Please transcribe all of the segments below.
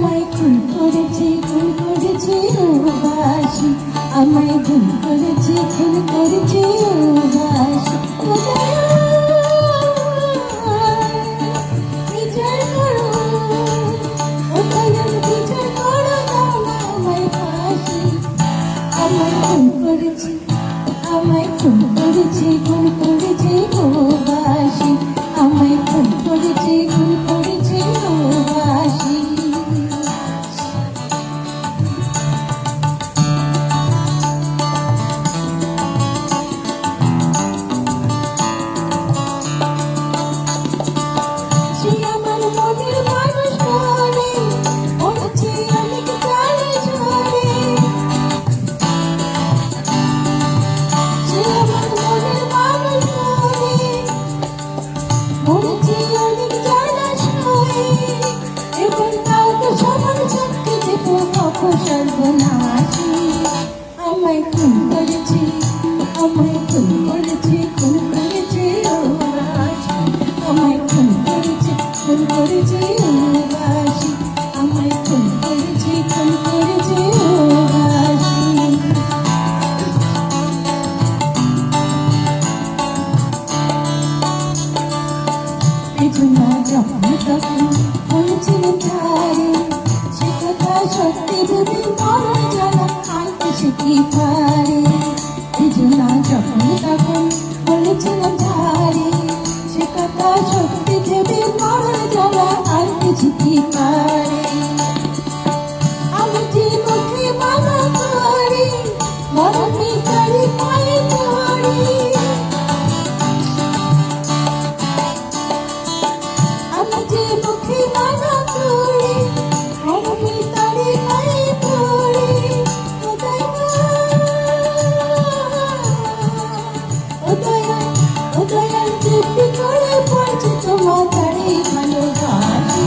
আমায় খুন করেছে বাসি, আমায় খুন করেছে বাসি। বিচার করো, বিচার করো, দাও না আমায় ফাঁসি। আমায় খুন করেছে বাসি, আমায় খুন করেছে বাসি। সে আমার মনের মানুষ বলে, বলেছে অনেক জানে ঝরে। সে আমার মনের মানুষ বলে, বলেছে অনেক জানা সরে। এবার কাউকে সমান শক্তি দেব সর্বনাশী। আমায় খুন করেছে ও বাসি, আমায় খুন করেছে ও বাসি, আমায় খুন করেছে ও বাসি। পেছনা যখন তখন বলেছিলেন ধারে, সে কথা সত্যি ভেবে মরণ জ্বালা আনতে সে কি পারে। পেছনা যখন তখন বলেছিলেন ধারে, সে কথা সত্যি ভেবে মরণ জ্বালা আনতে সে কি পারে। আমি যে মুখে মানা করি, মরণে তারি পায়ে পড়ি। আমি যে মুখে মানা করি, মরণে তারি পায়ে পড়ি। ও দয়াল তৃপ্তি করে পড়ছে তোমার তারি ভালোবাসি।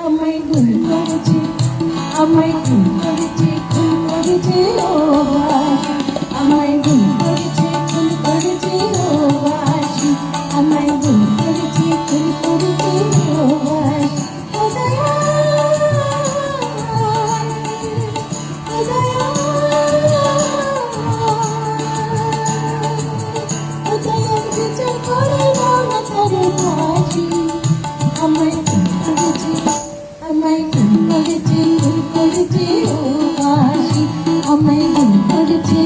আমায় খুন করেছে ও বাসি, আমায় খুন করেছে ও বাসি, আমায় খুন করেছে ও বাসি। ও দয়াল বিচার করে দাও না তারে ফাঁসি। আমায় খুন করেছে ও বাসি, আমায় খুন করেছে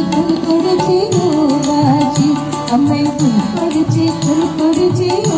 ও বাসি, আমায় খুন করেছে ও